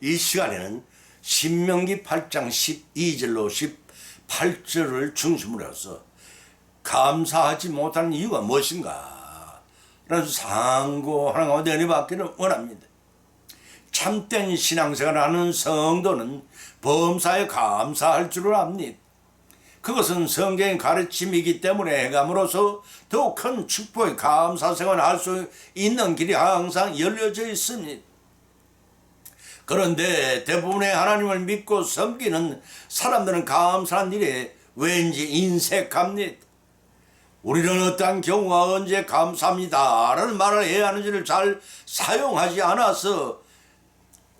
이 시간에는 신명기 8장 12절로 18절을 중심으로 해서 감사하지 못하는 이유가 무엇인가 라는 상고하는 가운데 은혜 받기를 원합니다. 참된 신앙생활을 하는 성도는 범사에 감사할 줄을 압니다. 그것은 성경의 가르침이기 때문에 해감으로써 더욱 큰 축복의 감사생활을 할 수 있는 길이 항상 열려져 있습니다. 그런데 대부분의 하나님을 믿고 섬기는 사람들은 감사한 일에 왠지 인색합니다. 우리는 어떠한 경우와 언제 감사합니다 라는 말을 해야 하는지를 잘 사용하지 않아서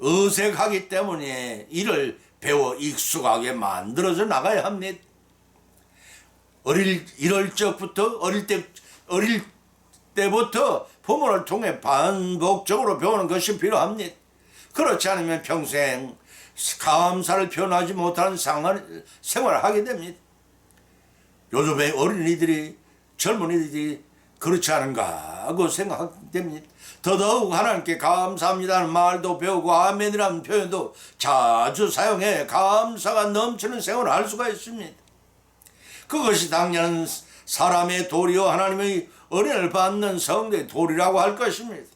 어색하기 때문에 이를 배워 익숙하게 만들어져 나가야 합니다. 어릴 때부터 부모를 통해 반복적으로 배우는 것이 필요합니다. 그렇지 않으면 평생 감사를 표현하지 못하는 생활을 하게 됩니다. 요즘의 어린이들이 젊은이들이 그렇지 않은가 하고 생각됩니다. 더더욱 하나님께 감사합니다는 말도 배우고 아멘이라는 표현도 자주 사용해 감사가 넘치는 생활을 할 수가 있습니다. 그것이 당연한 사람의 도리요 하나님의 은혜를 받는 성도의 도리라고 할 것입니다.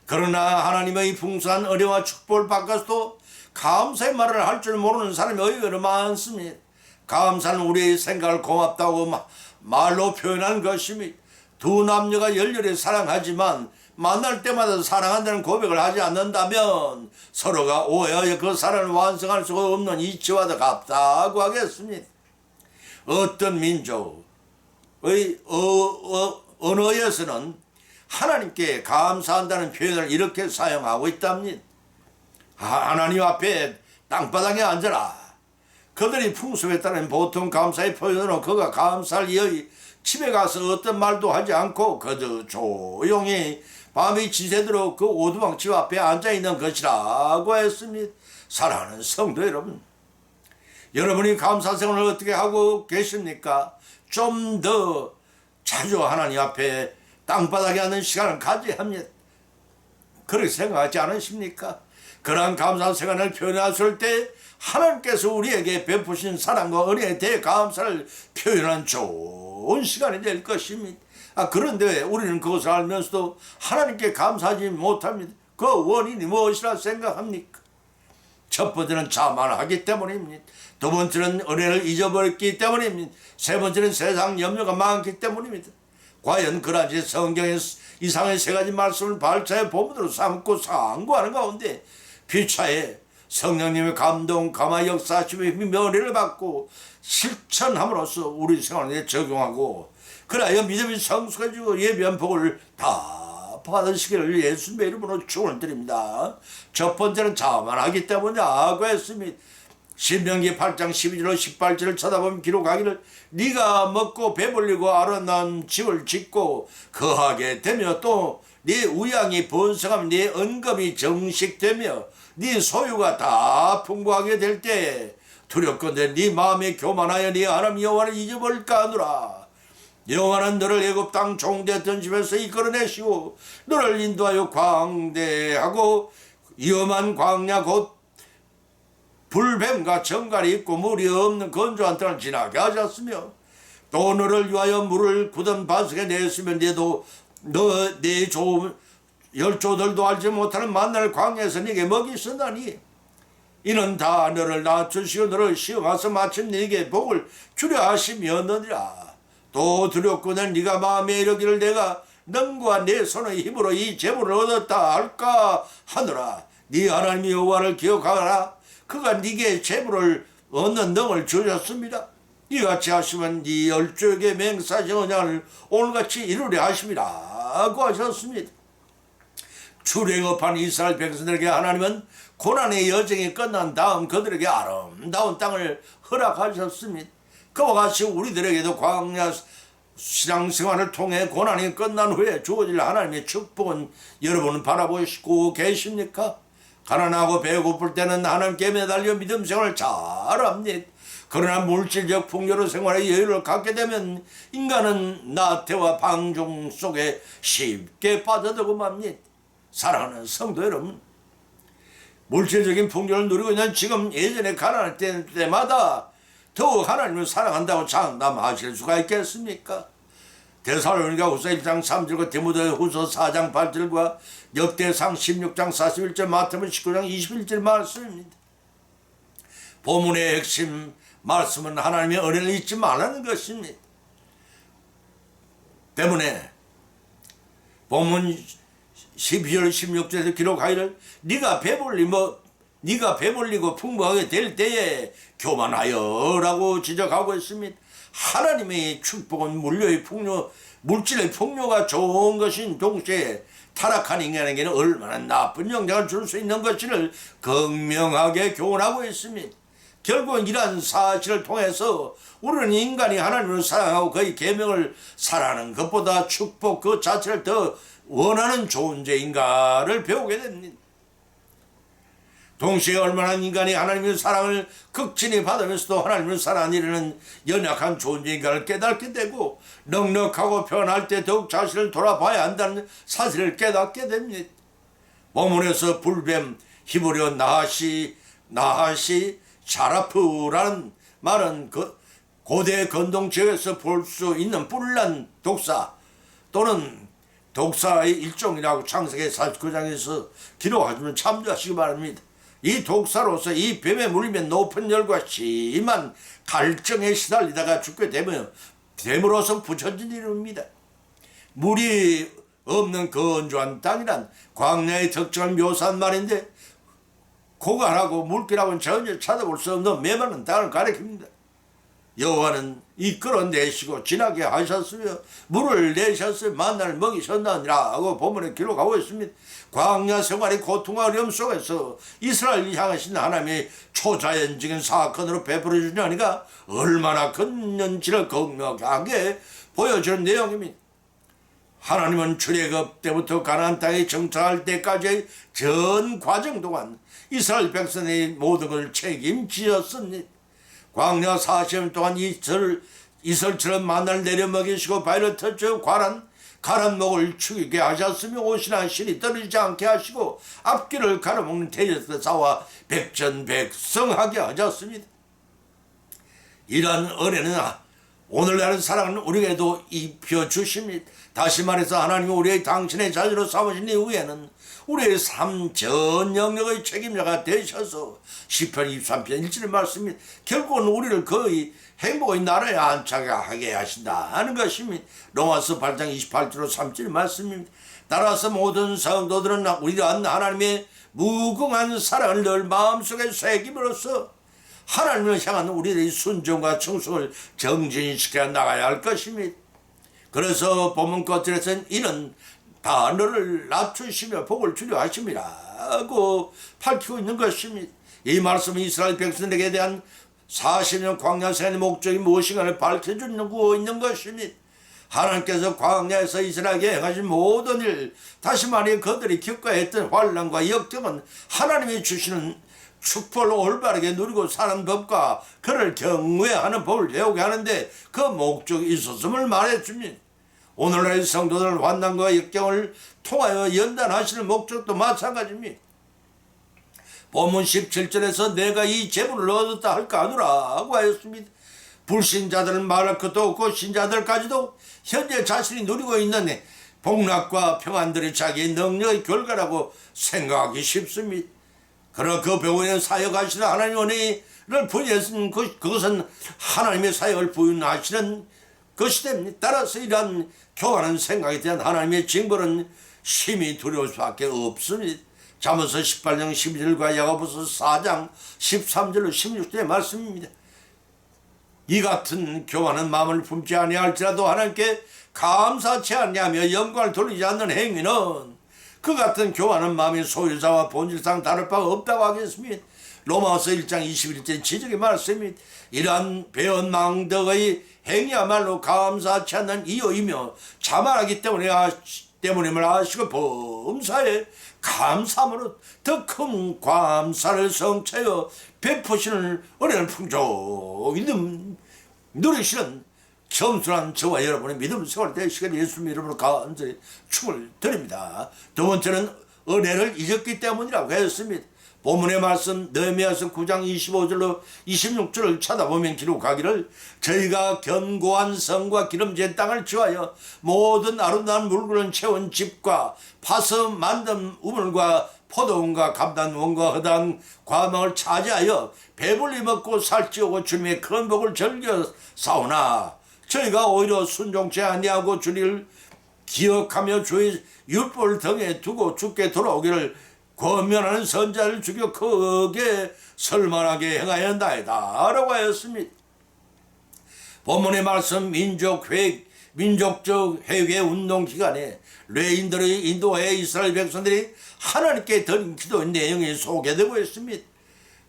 그러나 하나님의 풍성한 은혜와 축복을 받고서도 감사의 말을 할 줄 모르는 사람이 의외로 많습니다. 감사는 우리의 생각을 고맙다고 말로 표현하는 것입니다. 두 남녀가 열렬히 사랑하지만 만날 때마다 사랑한다는 고백을 하지 않는다면 서로가 오해하여 그 사랑을 완성할 수가 없는 이치와도 같다고 하겠습니다. 어떤 민족의 언어에서는 하나님께 감사한다는 표현을 이렇게 사용하고 있답니다. 하나님 앞에 땅바닥에 앉아라. 그들이 풍습에 따른 보통 감사의 표현으로 그가 감사할 이의 집에 가서 어떤 말도 하지 않고 그저 조용히 밤이 지새도록 그 오두막집 앞에 앉아있는 것이라고 했습니다. 사랑하는 성도 여러분, 여러분이 감사 생활을 어떻게 하고 계십니까? 좀 더 자주 하나님 앞에 땅바닥에 앉는 시간을 가져야 합니다. 그렇게 생각하지 않으십니까? 그러한 감사 생활을 표현했을 때 하나님께서 우리에게 베푸신 사랑과 은혜에 대해 감사를 표현한 좋은 시간이 될 것입니다. 그런데 우리는 그것을 알면서도 하나님께 감사하지 못합니다. 그 원인이 무엇이라 생각합니까? 첫 번째는 자만하기 때문입니다. 두 번째는 은혜를 잊어버렸기 때문입니다. 세 번째는 세상 염려가 많기 때문입니다. 과연 그러한지 성경의 이상의 세 가지 말씀을 발차의 본문으로 삼고 상고하는 가운데 피차에 성령님의 감동, 감화 역사하심의 은혜를 받고 실천함으로써 우리 생활에 적용하고 그래야 믿음이 성숙해지고 예비한 복을 다 받으시기를 예수님의 이름으로 축원드립니다. 첫 번째는 자만하기 때문이라고 했습니다. 신명기 8장 12절로 18절을 쳐다보면 기록하기를 네가 먹고 배불리고 아름다운 집을 짓고 거하게 되며 또 네 우양이 번성하며 네 언금이 정식되며 네 소유가 다 풍부하게 될 때 두렵건대 네 마음에 교만하여 네 하나님 여호와를 잊어버릴까 하노라. 여호와는 너를 애굽 땅 종되었던 집에서 이끌어내시고 너를 인도하여 광대하고 위험한 광야 곧 불뱀과 정갈이 있고 물이 없는 건조한 땅을 지나게 하셨으며 또 너를 위하여 물을 굳은 반석에 내었으면 내 열조들도 알지 못하는 만날 광야에서 네게 먹이 있었나니 이는 다 너를 낮추시고 너를 시험하서 마침 네게 복을 주려 하심이었느니라. 또 두렵거든 네가 마음에 이르기를 내가 능과 내 손의 힘으로 이 재물을 얻었다 할까 하노라. 네 하나님 여호와를 기억하라. 그가 네게 재물을 얻는 능을 주셨습니다. 이같이 하시면 네 열조에게 맹세하신 언약을 오늘같이 이루려 하심이라고 하셨습니다. 출애굽한 이스라엘 백성들에게 하나님은 고난의 여정이 끝난 다음 그들에게 아름다운 땅을 허락하셨습니다. 그와 같이 우리들에게도 광야 신앙생활을 통해 고난이 끝난 후에 주어질 하나님의 축복은 여러분은 바라보시고 계십니까? 가난하고 배고플 때는 하나님께 매달려 믿음 생활을 잘합니다. 그러나 물질적 풍요로 생활의 여유를 갖게 되면 인간은 나태와 방종 속에 쉽게 빠져들고 맙니다. 사랑하는 성도 여러분, 물질적인 풍요를 누리고 있는 지금 예전에 가난할 때마다 더욱 하나님을 사랑한다고 장담하실 수가 있겠습니까? 데살로니가 후서 1장 3절과 디모데 후서 4장 8절과 역대상 16장 41절 마태복음 19장 21절 말씀입니다. 본문의 핵심 말씀은 하나님의 은혜를 잊지 말라는 것입니다. 때문에 본문 12절 16절에서 기록하기를 네가 배불리고 풍부하게 될 때에 교만하여 라고 지적하고 있습니다. 하나님의 축복은 물질의 풍요가 좋은 것인 동시에 타락한 인간에게는 얼마나 나쁜 영향을 줄 수 있는 것인을 극명하게 교훈하고 있습니다. 결국 이러한 사실을 통해서 우리는 인간이 하나님을 사랑하고 그의 계명을 사랑하는 것보다 축복 그 자체를 더 원하는 존재인가를 배우게 됩니다. 동시에 얼마나 인간이 하나님의 사랑을 극진히 받으면서도 하나님을 사랑하는 일에는 연약한 존재인가를 깨닫게 되고 넉넉하고 편할 때 더욱 자신을 돌아봐야 한다는 사실을 깨닫게 됩니다. 본문에서 불뱀, 히브리어 나하시, 샤라프라는 말은 고대 건동 지역에서 볼 수 있는 뿔난 독사 또는 독사의 일종이라고 창세기 49장에서 기록하시면 참조하시기 바랍니다. 이 독사로서 이 뱀에 물리면 높은 열과 심한 갈증에 시달리다가 죽게 됨으로써 붙여진 이름입니다. 물이 없는 건조한 땅이란 광야의 특징을 묘사한 말인데 고갈하고 물기라고는 전혀 찾아볼 수 없는 메마른 땅을 가리킵니다. 여호와는 이끌어내시고 지나게 하셨으며 물을 내셨으며 만나를 먹이셨느니라고 본문에 기록하고 있습니다. 광야 생활의 고통과 어려움 속에서 이스라엘을 향하신 하나님의 초자연적인 사건으로 베풀어 주시니까 얼마나 큰 연치를 극명하게 보여주는 내용입니다. 하나님은 출애굽 때부터 가나안 땅에 정착할 때까지의 전 과정 동안 이스라엘 백성의 모든 걸 책임지셨습니다. 광야 40년 동안 이슬처럼 만나를 내려 먹이시고 바위를 터쳐 가란 목을 죽이게 하셨으며 옷이나 실이 떨어지지 않게 하시고 앞길을 가로먹는 태에서 싸워 백전백성하게 하셨습니다. 이러한 은혜는 오늘날의 사랑은 우리에게도 입혀주십니다. 다시 말해서 하나님이 우리의 당신의 자녀로 삼으신 이후에는 우리의 삶 전 영역의 책임자가 되셔서 시편 23편 1절의 말씀입니다. 결국은 우리를 거의 행복의 나라에 안착하게 하신다는 것입니다. 로마서 8장 28절 3절의 말씀입니다. 따라서 모든 성도들은 우리가 하나님의 무궁한 사랑을 늘 마음속에 새김으로써 하나님을 향한 우리의 순종과 충성을 정진시켜 나가야 할 것입니다. 그래서 본문 끝절에서는 이는 다 너를 낮추시며 복을 주려 하심이라고 밝히고 있는 것입니다. 이 말씀은 이스라엘 백성에게 대한 40년 광야 생활의 목적이 무엇인가를 밝혀주고 있는 것입니다. 하나님께서 광야에서 이스라엘에게 행하신 모든 일, 다시 말해 그들이 겪어야 했던 환난과 역경은 하나님이 주시는 축복을 올바르게 누리고 사는 법과 그를 경외하는 법을 배우게 하는데 그 목적이 있었음을 말해줍니다. 오늘날의 성도들 환난과 역경을 통하여 연단하시는 목적도 마찬가지입니다. 본문 17절에서 내가 이 재물을 얻었다 할까 하노라고 하였습니다. 불신자들은 말할 것도 없고 신자들까지도 현재 자신이 누리고 있는 복락과 평안들이 자기의 능력의 결과라고 생각하기 쉽습니다. 그러나 그 배우에는 사역하시는 하나님 은혜를 부여했으면 그것은 하나님의 사역을 부인하시는 것이 됩니다. 따라서 이러한 교만한 생각에 대한 하나님의 징벌은 심히 두려울 수밖에 없습니다. 잠언서 18장 12절과 야고보서 4장 13절로 16절의 말씀입니다. 이 같은 교만한 마음을 품지 아니할지라도 하나님께 감사치 아니하며 영광을 돌리지 않는 행위는 그 같은 교만한 마음이 소유자와 본질상 다를 바가 없다고 하겠습니다. 로마서 1장 21절 지적의 말씀입니다. 이러한 배은망덕의 행위야말로 감사치 않는 이유이며 자만하기 때문임을 아시고 범사에 감사함으로 더 큰 감사를 성취하여 베푸시는 은혜를 풍족히 누리시는 겸손한 저와 여러분의 믿음 생활 되시길 예수님 이름으로 간절히 축을 드립니다. 두 번째는 은혜를 잊었기 때문이라고 했습니다. 본문의 말씀 느헤미야서 9장 25절로 26절을 찾아보면 기록하기를 저희가 견고한 성과 기름진 땅을 취하여 모든 아름다운 물건을 채운 집과 파서 만든 우물과 포도원과 감단원과 허다한 과망을 차지하여 배불리 먹고 살찌우고 주님의 큰 복을 즐겨 싸우나 저희가 오히려 순종치 아니하고 주를 기억하며 주의 율법을 등에 두고 주께 돌아오기를 권면하는 선자를 죽여 크게 설만하게 행하였나이다 라고 하였습니다. 본문의 말씀 민족적 회개 운동 기간에 레인들의 인도해 이스라엘 백성들이 하나님께 드린 기도의 내용이 소개되고 있습니다.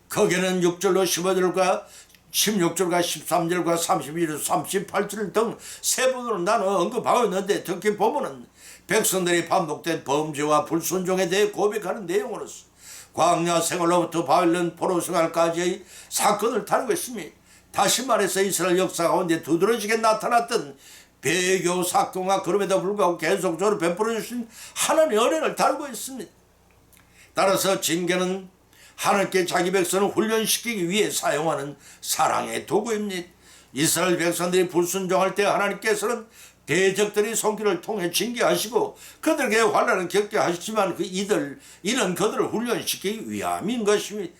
거기에는 6절로 15절과 16절과 13절과 31절 38절 등 세 번으로 나눠 언급하고 있는데 특히 보면은 백성들이 반복된 범죄와 불순종에 대해 고백하는 내용으로서 광야 생활로부터 바벨론 포로 생활까지의 사건을 다루고 있습니다. 다시 말해서 이스라엘 역사 가운데 두드러지게 나타났던 배교 사건과 그럼에도 불구하고 계속적으로 베풀어 주신 하나님의 은혜를 다루고 있습니다. 따라서 징계는 하나님께 자기 백성을 훈련시키기 위해 사용하는 사랑의 도구입니다. 이스라엘 백성들이 불순종할 때 하나님께서는 대적들의 손길을 통해 징계하시고 그들에게 환난을 겪게 하시지만 이는 그들을 훈련시키기 위함인 것입니다.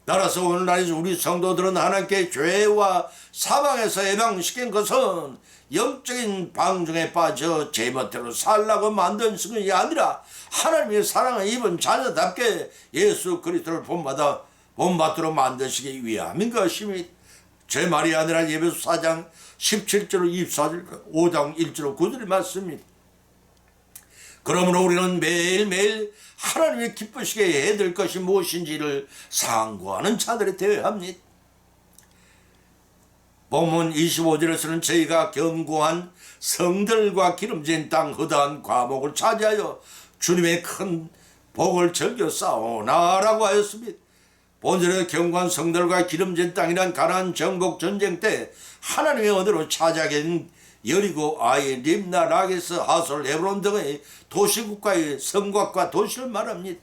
따라서 오늘날 우리 성도들은 하나님께 죄와 사망에서 예방시킨 것은 영적인 방중에 빠져 제멋대로 살라고 만든 것이 아니라 하나님의 사랑을 입은 자녀답게 예수 그리스도를 본받도록 만드시기 위함인 것입니다. 제 말이 아니라 예배소 4장 17절로 24절 5장 1절로 9절의 말씀입니다. 그러므로 우리는 매일매일 하나님이 기쁘시게 해야 될 것이 무엇인지를 상고하는 자들이 되어야 합니다. 본문 25절에서는 저희가 견고한 성들과 기름진 땅 허다한 과목을 차지하여 주님의 큰 복을 즐겨 싸우나라고 하였습니다. 본절의 견고한 성들과 기름진 땅이란 가나안 정복 전쟁 때 하나님의 은혜로 차지하게 된 여리고, 아이, 림나, 라게스, 하솔, 헤브론 등의 도시국가의 성곽과 도시를 말합니다.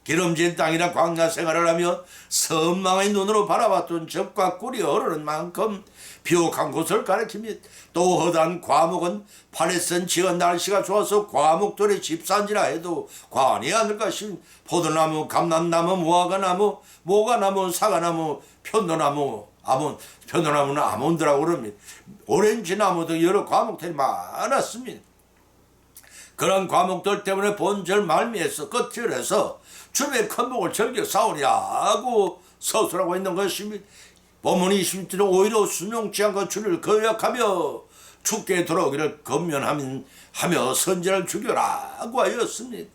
기름진 땅이나 광야 생활을 하며 선망의 눈으로 바라봤던 적과 꿀이 흐르는 만큼 비옥한 곳을 가리킵니다. 또 허다한 과목은 팔레스틴 지역 날씨가 좋아서 과목들의 집산지라 해도 과언이 아닐 것입니다. 포도나무, 감람나무, 무화과나무, 모과나무, 사과나무, 편도나무는 아몬드라고 그럽니다. 오렌지나무 등 여러 과목들이 많았습니다. 그런 과목들 때문에 본절 말미에서 끝절에서 주님의 큰 복을 즐겨 싸우냐고 서술하고 있는 것입니다. 본문 20절은 오히려 순종치 않고 주를 거역하며 주께 돌아오기를 권면하며 선지자를 죽여라고 하였습니다.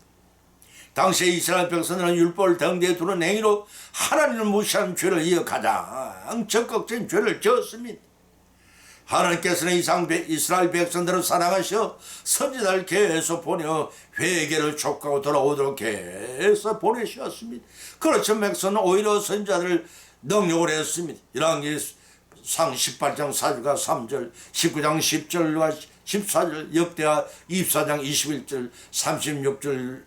당시에 이스라엘 백성들은 율법을 등대에 두는 행위로 하나님을 무시하는 죄를 이어 가장 적극적인 죄를 지었습니다. 하나님께서는 이스라엘 백성들을 사랑하셔 선지자를 계속 보내어 회개를 촉구하고 돌아오도록 해서 보내셨습니다. 그렇지만 백성은 오히려 선지자들을 능욕을 했습니다. 열왕기상 18장 4절과 3절, 19장 10절과 14절, 역대하 24장 21절, 36장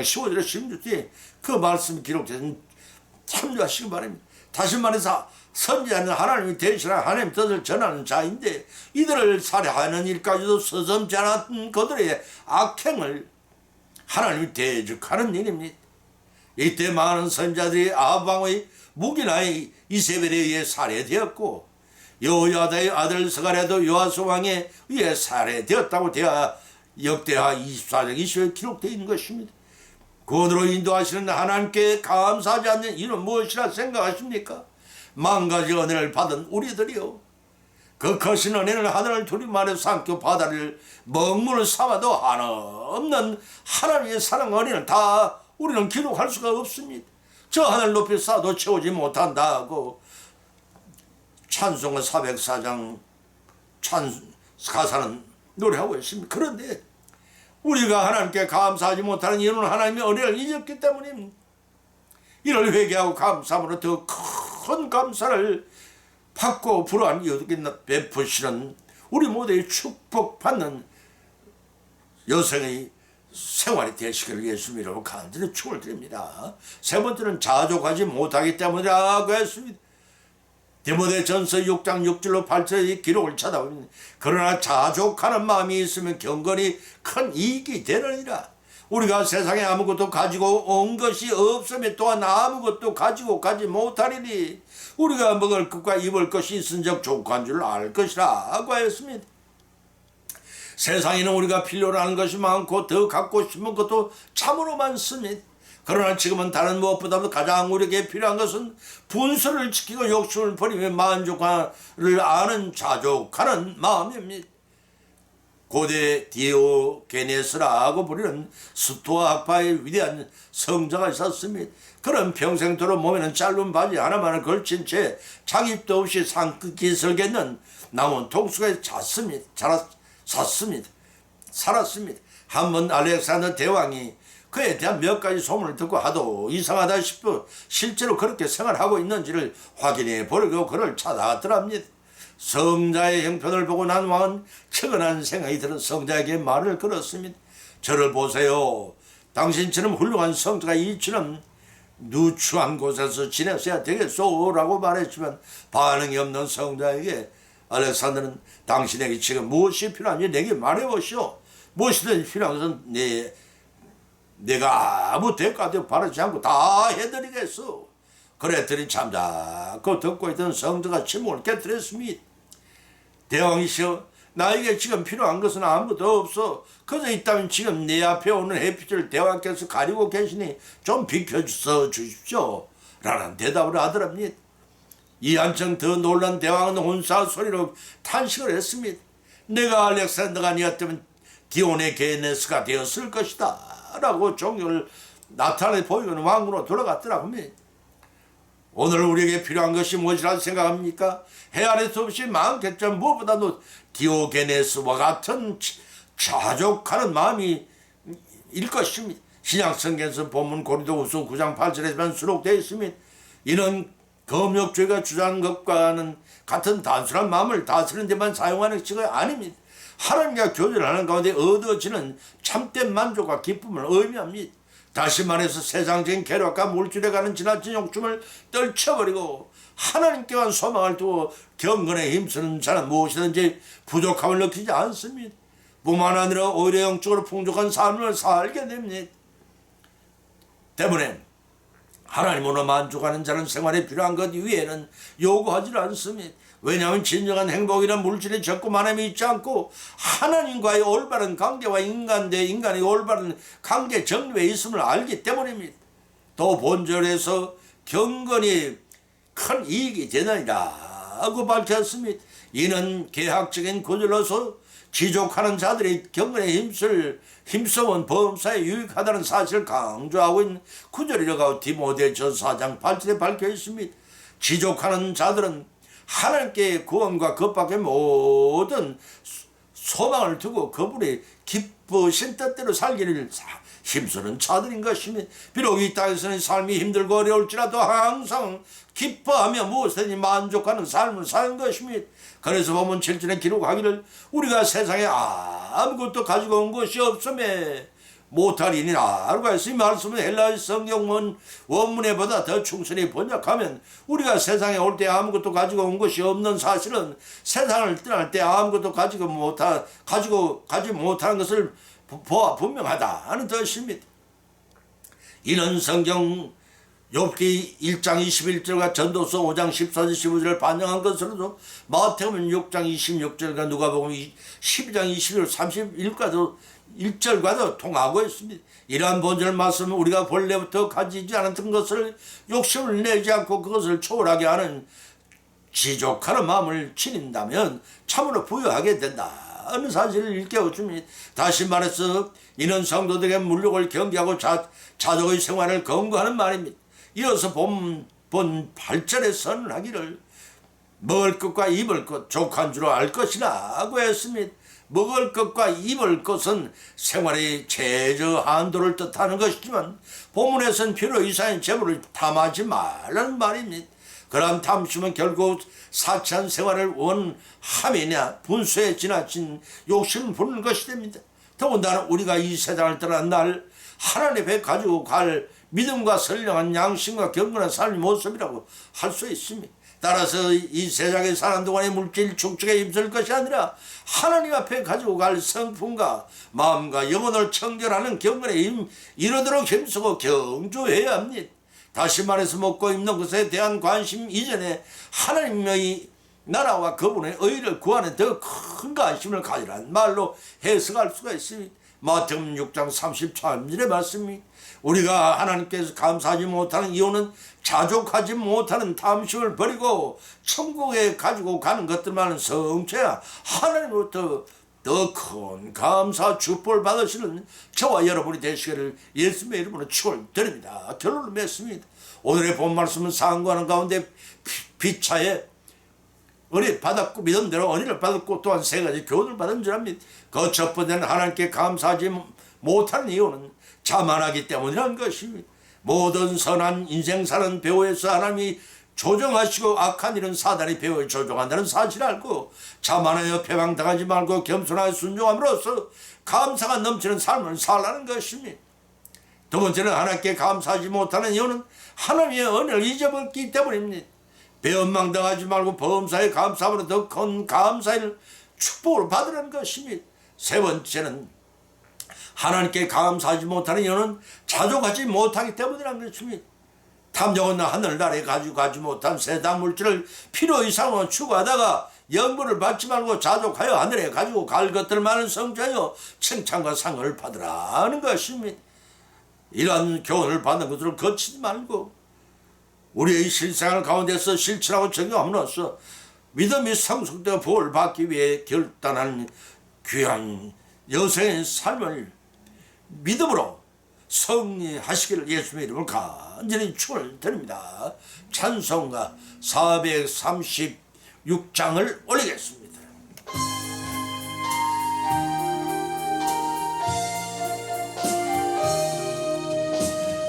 15절에 16절에 그 말씀이 기록된 참조하시기 바랍니다. 다시 말해서 선지자는 하나님이 대신한 하나님 뜻을 전하는 자인데 이들을 살해하는 일까지도 서슴지 않았던 그들의 악행을 하나님이 대적하는 일입니다. 이때 많은 선지자들이 아합왕의 묵인아이 이세벨에 의해 살해되었고 여호야다의 아들 스가랴도 요아스 왕에 의해 살해되었다고 역대하 24장 20절에 기록되어 있는 것입니다. 구원으로 인도하시는 하나님께 감사하지 않는 이유는 무엇이라 생각하십니까? 만가지 은혜를 받은 우리들이요, 그 거신 은혜를 하늘을 두리만에 삼켜 바다를 먹물을 삼아도 한없는 하나님의 사랑 은혜를 다 우리는 기록할 수가 없습니다. 저 하늘 높이 쌓아도 채우지 못한다고 찬송가 404장 가사는 노래하고 있습니다. 그런데 우리가 하나님께 감사하지 못하는 이유는 하나님의 은혜를 잊었기 때문입니다. 이를 회개하고 감사함으로 더 큰 감사를 받고 불안히 베푸시는 우리 모두의 축복받는 여생의 생활이 되시기를 예수님으로 간절히 축을 드립니다. 세 번째는 자족하지 못하기 때문이라고 했습니다. 디모데전서 6장 6절로 8절의 기록을 찾아보면 그러나 자족하는 마음이 있으면 경건이 큰 이익이 되느니라. 우리가 세상에 아무것도 가지고 온 것이 없으면 또한 아무것도 가지고 가지 못하리니 우리가 먹을 것과 입을 것이 있은즉 족한 줄 알 것이라고 하였습니다. 세상에는 우리가 필요로 하는 것이 많고 더 갖고 싶은 것도 참으로 많습니다. 그러나 지금은 다른 무엇보다도 가장 우리에게 필요한 것은 분수를 지키고 욕심을 버리며 만족하를 아는 자족하는 마음입니다. 고대 디오게네스라고 부르는 스토아 학파의 위대한 성자가 있었습니다. 그는 평생도록 몸에는 짧은 바지 하나만을 걸친 채 장입도 없이 산끝이 설겠는 나무 통속에 살았습니다. 한번 알렉산더 대왕이 그에 대한 몇 가지 소문을 듣고 하도 이상하다 싶어 실제로 그렇게 생활하고 있는지를 확인해 보려고 그를 찾아갔더랍니다. 성자의 형편을 보고 난 왕은 측은한 생각이 들어 성자에게 말을 걸었습니다. 저를 보세요. 당신처럼 훌륭한 성자가 이처럼 누추한 곳에서 지냈어야 되겠소 라고 말했지만 반응이 없는 성자에게 알렉산더는 당신에게 지금 무엇이 필요한지 내게 말해보시오. 무엇이든지 필요한 것은 내가 아무 대가도 바라지 않고 다 해드리겠소. 그랬더니 잠자코 듣고 있던 성자가 침묵을 깨뜨렸습니다. 대왕이시여, 나에게 지금 필요한 것은 아무것도 없어. 그저 있다면 지금 내 앞에 오는 햇빛을 대왕께서 가리고 계시니 좀 비켜서 주십시오 라는 대답을 하더랍니다. 이 한층 더 놀란 대왕은 혼사 소리로 탄식을 했습니다. 내가 알렉산더가 아니었다면 디오네게네스가 되었을 것이다 라고 종교를 나타내 보이는 왕으로 돌아갔더라고 합니다. 오늘 우리에게 필요한 것이 무엇이라 생각합니까? 헤아릴 수 없이 많겠지만 무엇보다도 디오게네스와 같은 자족하는 마음이 일 것입니다. 신약성경에서 본문 고린도후서 9장 8절에만 수록되어 있습니다. 이는 검역죄가 주장하는 것과는 같은 단순한 마음을 다스리는 데만 사용하는 것이 아닙니다. 하나님과 교제하는 가운데 얻어지는 참된 만족과 기쁨을 의미합니다. 다시 말해서 세상적인 쾌락과 물질에 가는 지나친 욕심을 떨쳐버리고 하나님께만 소망을 두고 경건에 힘쓰는 자는 무엇이든지 부족함을 느끼지 않습니다. 뿐만 아니라 오히려 영적으로 풍족한 삶을 살게 됩니다. 때문에 하나님으로 만족하는 자는 생활에 필요한 것 이외에는 요구하지 않습니다. 왜냐하면 진정한 행복이란 물질에 적고만함이 있지 않고 하나님과의 올바른 관계와 인간의 올바른 관계 정리에 있음을 알기 때문입니다. 또 본절에서 경건이 큰 이익이 되느니라 하고 밝혔습니다. 이는 계약적인 구절로서 지족하는 자들이 경건에 힘써온 범사에 유익하다는 사실을 강조하고 있는 구절이라고 디모데전서 4장 8절에 밝혀 있습니다. 지족하는 자들은 하나님께 구원과 그밖의 모든 소망을 두고 그분의 기쁘신 뜻대로 살기를 힘쓰는 자들인 것입니다. 비록 이 땅에서는 삶이 힘들고 어려울지라도 항상 기뻐하며 무엇이든지 만족하는 삶을 사는 것입니다. 그래서 보면 7절에 기록하기를 우리가 세상에 아무것도 가지고 온 것이 없음에 못하리니라 라고 해서 이 말씀은 헬라어 성경 원문에보다 더 충분히 번역하면 우리가 세상에 올 때 아무것도 가지고 온 것이 없는 사실은 세상을 떠날 때 아무것도 가지 못하는 것을 보아 분명하다는 뜻입니다. 이는 성경 욥기 1장 21절과 전도서 5장 14절 15절을 반영한 것으로도 마태복음 6장 26절과 누가복음 12장 21절 31절과도 통하고 있습니다. 이러한 본절 말씀은 우리가 본래부터 가지지 않았던 것을 욕심을 내지 않고 그것을 초월하게 하는 지족하는 마음을 지닌다면 참으로 부유하게 된다는 사실을 일깨워줍니다. 다시 말해서 이는 성도들에게 물욕을 경계하고 자족의 생활을 권고하는 말입니다. 이어서 본 8절에 선언하기를 먹을 것과 입을 것 족한 줄 알 것이라고 했습니다. 먹을 것과 입을 것은 생활의 최저 한도를 뜻하는 것이지만 본문에서는 필요 이상의 재물을 탐하지 말라는 말입니다. 그러한 탐심은 결국 사치한 생활을 원함이냐 분수에 지나친 욕심을 부르는 것이 됩니다. 더군다나 우리가 이 세상을 떠난 날 하나님 앞에 가지고 갈 믿음과 선량한 양심과 경건한 삶의 모습이라고 할 수 있습니다. 따라서 이 세상에 사는 동안의 물질 축적에 힘쓸 것이 아니라 하나님 앞에 가지고 갈 성품과 마음과 영혼을 청결하는 경건에 이르도록 힘쓰고 경주해야 합니다. 다시 말해서 먹고 입는 것에 대한 관심 이전에 하나님의 나라와 그분의 의를 구하는 더 큰 관심을 가지라는 말로 해석할 수가 있습니다. 마태복음 6장 33절의 말씀이 우리가 하나님께서 감사하지 못하는 이유는 자족하지 못하는 탐심을 버리고 천국에 가지고 가는 것들만은 성취야 하나님으로부터 더 큰 감사 축복을 받으시는 저와 여러분이 되시기를 예수님의 이름으로 축원드립니다. 결론을 맺습니다. 오늘의 본 말씀은 상고하는 가운데 피차에 은혜 받았고 믿음대로 은혜를 받았고 또한 세 가지 교훈을 받은 줄 압니다. 그 첫 번째는 하나님께 감사하지 못하는 이유는 자만하기 때문이라는 것입니다. 모든 선한 인생 사는 배후에서 하나님이 조정하시고 악한 일은 사단이 배후에 조종한다는 사실을 알고 자만하여 패망당하지 말고 겸손하여 순종함으로써 감사가 넘치는 삶을 살라는 것입니다. 두 번째는 하나님께 감사하지 못하는 이유는 하나님의 은혜를 잊어버렸기 때문입니다. 배은망당하지 말고 범사에 감사함으로 더 큰 감사의 축복을 받으라는 것입니다. 세 번째는 하나님께 감사하지 못하는 이유는 자족하지 못하기 때문이라는 것입니다. 탐정은 하늘나라에 가지고 가지 못한 세상 물질을 필요 이상으로 추구하다가 영분을 받지 말고 자족하여 하늘에 가지고 갈 것들만을 성취하여 칭찬과 상을 받으라는 것입니다. 이러한 교훈을 받는 것들을 거치지 말고 우리의 실생활 가운데서 실천하고 적용함으로써 믿음이 성숙되어 부활을 받기 위해 결단한 귀한 여생의 삶을 믿음으로 승리하시기를 예수님의 이름으로 간절히 축원을 드립니다. 찬송가 436장을 올리겠습니다.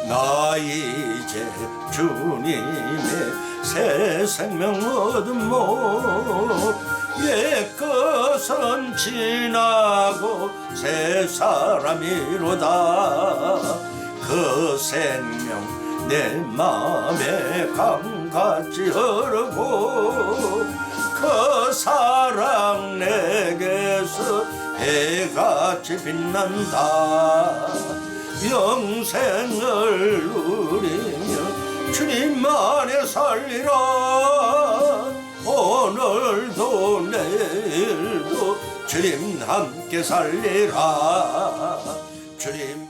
나 이제 주님의 새 생명 얻음모 옛것은 지나고 새 사람이로다. 그 생명 내 맘에 강같이 흐르고 그 사랑 내게서 해같이 빛난다. 영생을 누리며 주님 안에 살리라. 오늘도 내일도 주님 함께 살리라. 주님